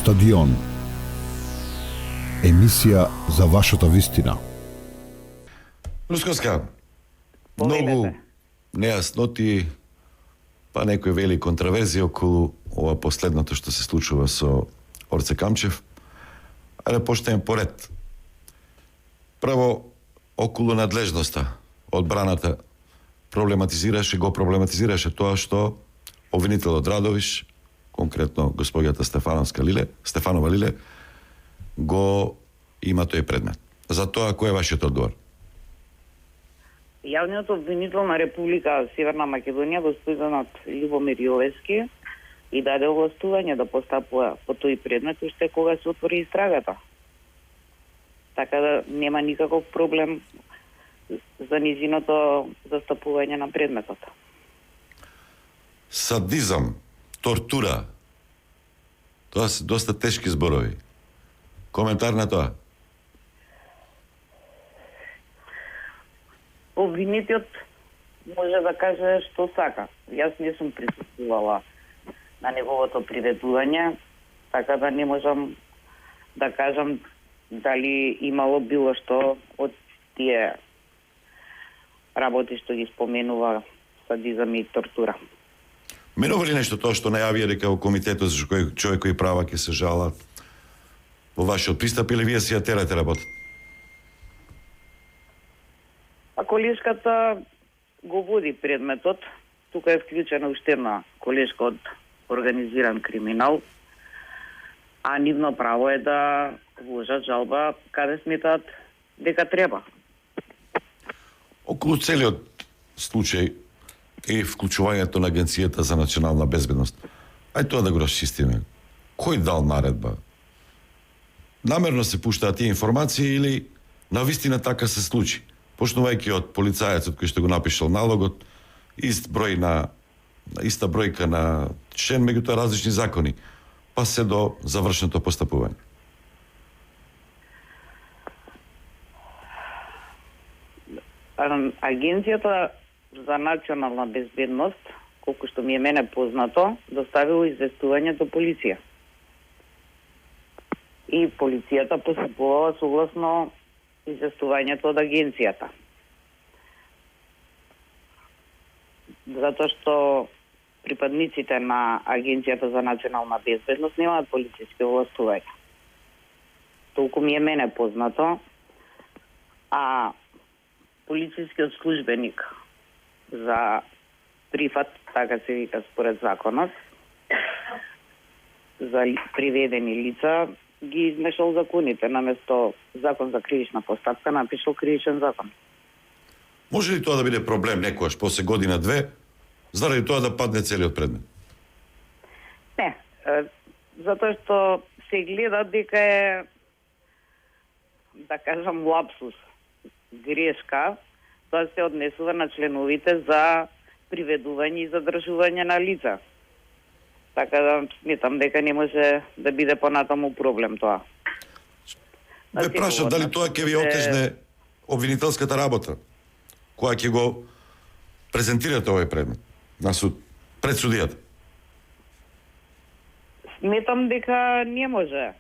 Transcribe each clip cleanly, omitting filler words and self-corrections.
Стадион. Емисија за вашата вистина. Рускоска, Повелете. многу нејасноти, па некој вели контраверзија околу ова последното што се случува со Орце Камчев. Але почнеме поред. Прво, околу надлежноста одбраната го проблематизираше тоа што обвинителот Радовиш, конкретно господјата Стефанова Лиле, го има тој предмет. За тоа, кој е вашиот одговор? Јавниот обвинител на Република Северна Македонија, господинот Љубомир Јовески, и даде овластување да постапува по тој предмет уште кога се отвори истрагата. Така да нема никаков проблем за низиното застапување на предметот. Садизам, тортура, тоа се доста тешки зборови. Коментар на тоа? Обвинитиот може да каже што сака. Јас не сум присуствувала на неговото приведување, така да не можам да кажам дали имало било што од тие работи што ги споменува, садизам и тортура. Менува ли нешто тоа што најавија дека во комитетот за човекови права ќе се жалат во вашиот пристап или вие си ја терате работа? А колешката го води предметот. Тука е вклучена уште една колешка од организиран криминал, а нивно право е да вложат жалба каде сметаат дека треба. Околу целиот случај и вклучувањето на Агенцијата за национална безбедност. Ај тоа да го расчистиме. Кој дал наредба? Намерно се пуштаат тие информации или навистина така се случи? Почнувајќи од полицајецот кој што го напишал налогот, иста бројка на член, меѓутоа различни закони, па се до завршното постапување. Агенцијата за национална безбедност, колку што ми е мене познато, доставила известување до полиција. И полицијата постапувала согласно известувањето од агенцијата. Затоа што припадниците на Агенцијата за национална безбедност немаат полициски овластувања. Толку ми е мене познато, а полицискиот службеник за прифат, така се вика според законот, за приведени лица, ги измешал законите, наместо закон за кривична постапка, напишал кривичен закон. Може ли тоа да биде проблем некојаш после година-две, заради тоа да падне целиот предмет? Не, затоа што се гледа дека е, да кажам, лапсус, грешка, тоа се однесува на членовите за приведување и задржување на лица. Така да сметам дека не може да биде понатаму проблем тоа. Ве прашав дали тоа ќе ви отежне обвинителската работа, која ќе го презентирате овој предмет на суд, пред судијата. Сметам дека не може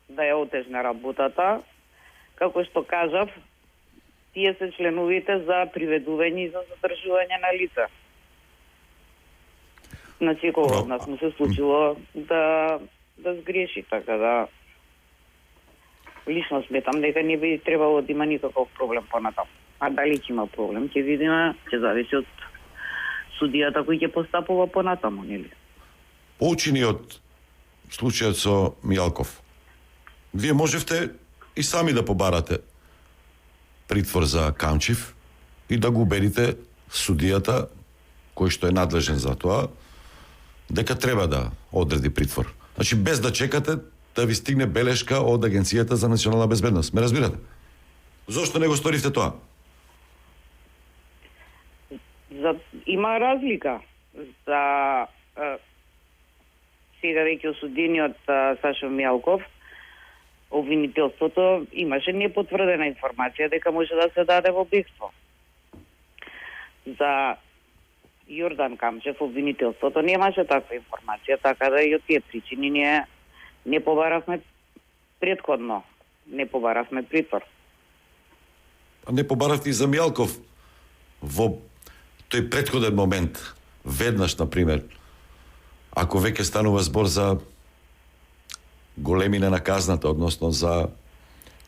да ја отежне работата. Како што кажав, тие се членовите за приведување и за задржување на лица. На секој од нас му се случило да сгреши, така да лично сметам дека не би требало да има никаков проблем понатаму. А дали ќе има проблем, ќе видиме, ќе зависи од судијата кој ќе постапува понатаму, нели? Поучени од случајот со Мијалков, вие можевте и сами да побарате притвор за Камчев и да го убедите судијата, кој што е надлежен за тоа, дека треба да одреди притвор. Значи, без да чекате да ви стигне белешка од Агенцијата за национална безбедност. Ме разбирате? Зошто не го сторивте тоа? Има разлика. За сега веќе осудениот Сашо Мијалков, обвинителството имаше непотврдена информација дека може да се даде во бегство. За Јордан Камчев, обвинителството немаше таква информација, така да и од тие причини ние Не побаравме претходно. Не побаравме притвор. А не побаравте и за Мјалков во тој претходен момент, веднаш, например, ако веќе станува збор за големина на казната, односно за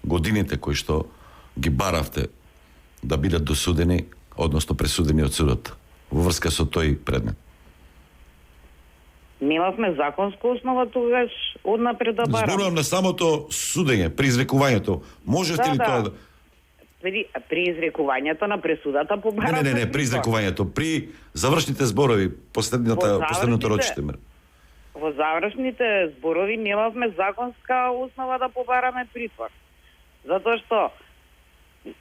годините кои што ги баравте да бидат досудени, односно пресудени од судот, во врска со тој предмет. Немавме законска основа тогаш однапред да бараме. Зборувам на самото судење, при изрекувањето. Можете ли тоа да... При изрекувањето на пресудата побаравме. Не, при изрекувањето, при завршните зборови, последното рочиште. Во завршните зборови немавме законска основа да побараме притвор. Затоа што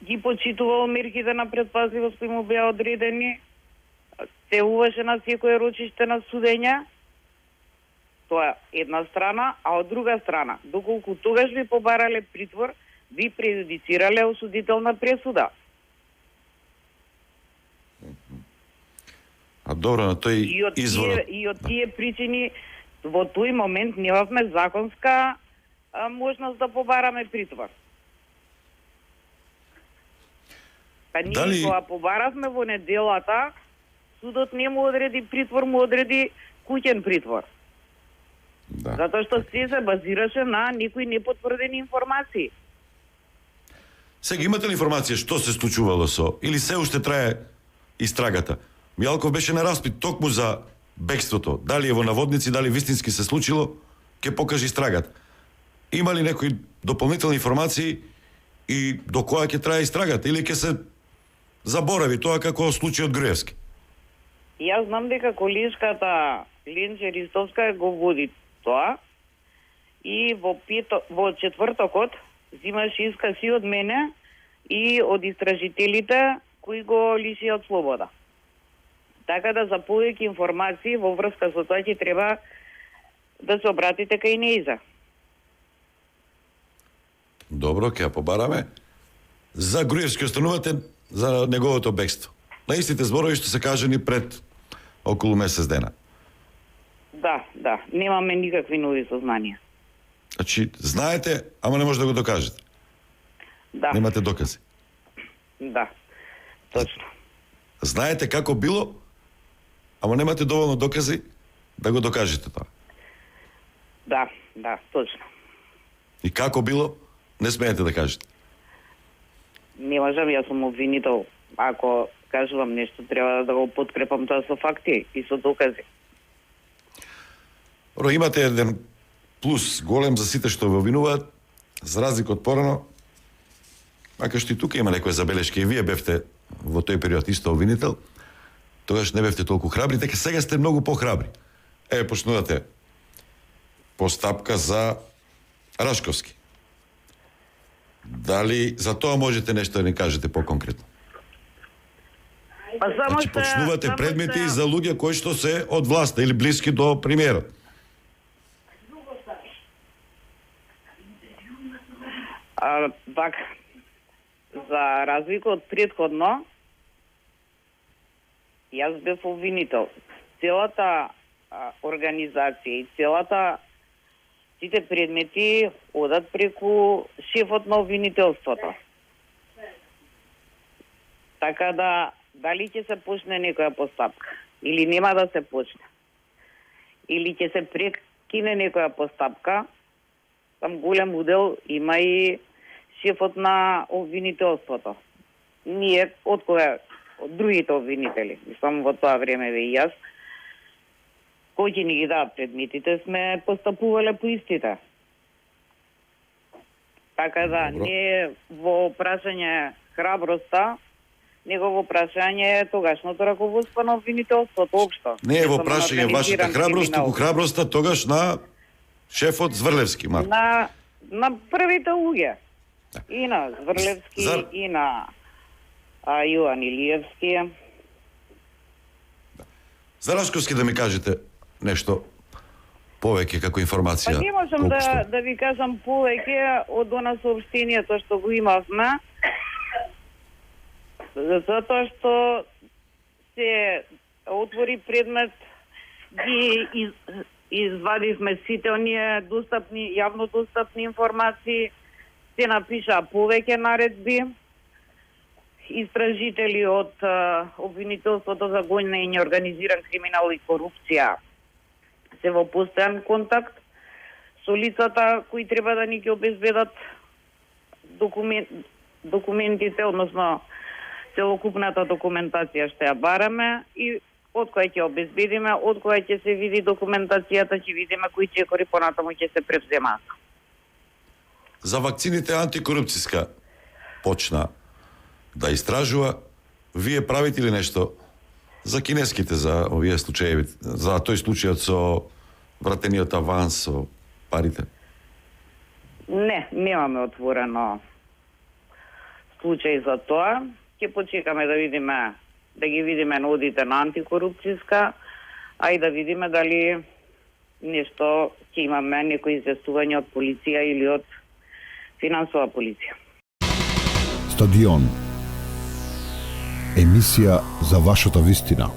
ги почитувал мерките на предпазливост кои му беа одредени, се уваше на секое рочиште на судење. Тоа е една страна, а од друга страна, доколку тогаш ви побарале притвор, ви преюдицирале осудителна пресуда. А добро, на тој извор... И од тие причини, во тој момент немавме законска можност да побараме притвор. Па ние Дали... кога побаравме во неделата, судот не му одреди притвор, му одреди куќен притвор. Да. Затоа што се базираше на некои непотврдени информации. Сега имате ли информација што се случувало со, или се уште трае истрагата? Мјалков беше на распит токму за бегството. Дали е во наводници, дали вистински се случило, ќе покаже истрагата. Има ли некои дополнителни информации и до која ќе трае истрагата, или ќе се заборави тоа како случај од Груевски? Јас знам дека колешката Ленче Ристовска го води тоа и во четвртокот земаше искаси од мене и од истражителите кои го лишија од слобода. Така да за повеќе информации во врска со тоа ќе треба да се обратите кај неиза. Добро, ќе ја побараме. За Груевски останувате за неговото бегство. На истите зборови што се кажани пред околу месец дена. Да, немаме никакви нови сознанија. Значи, знаете, ама не може да го докажете. Да. Немате докази. Да, точно. Знаете како било, ама немате доволно докази да го докажете тоа. Да, точно. И како било, не смеете да кажете. Не можам, јас сум обвинител. Ако кажувам нешто, треба да го подкрепам тоа со факти и со докази. Имате еден плюс голем за сите што ве обвинуваат, за разлика од порано, макар што и тука има некои забелешки, и вие бевте во тој период исто обвинител, тогаш не бевте толку храбри, дека сега сте многу похрабри. Почнувате постапка за Рашковски. Дали за тоа можете нешто да ни кажете поконкретно? Па само Значи, почнувате предмети за луѓе кои што се од власта или блиски до премиерот. Пак, за разлика од претходно, јас бев обвинител. Целата организација и сите предмети одат преку шефот на обвинителството. Така да, дали ќе се почне некоја постапка, или нема да се почне, или ќе се прекине некоја постапка, там голем удел има и шефот на обвинителството. Ние, од другите обвинители, мислам во тоа време и јас, кои ќе ни ги дадат предметите, сме постапувале по истите. Така да, Добро. не во прашање храброста, него во прашање тогашното раководство на обвинителството општо. Не е во прашање вашата храброст, туку храброста тогаш на шефот Зврлевски, Марко. На првите луѓе. И на Зврлевски, и на Јоан Илиевски. За Рашковски да ми кажете нешто повеќе како информација. Па не можам да ви кажам повеќе од она сообщението што го имавме, затоа што се отвори предмет, извадивме сите оние достапни, јавно достапни информации, се напишаа повеќе наредби, истражители од обвинителството за гоњење, организиран криминал и корупција се во постојан контакт со лицата кои треба да ни ги обезбедат документите, односно целокупната документација што ја бараме и од која ќе обезбедиме, од која ќе се види документацијата, ќе видиме кои чекори понатаму ќе се превземаат. За вакцините антикорупцијска почна да истражува. Вие правите ли нешто за кинеските, за овие случаи, за тој случајот со вратениот аванс, со парите? Не, немаме отворено случај за тоа. Ќе почекаме да видиме, да ги видиме нодите на антикорупцијска, а и да видиме дали нешто ќе имаме некои известување од полиција или од финансова полиција. Стадион. Емисија за вашата вистина.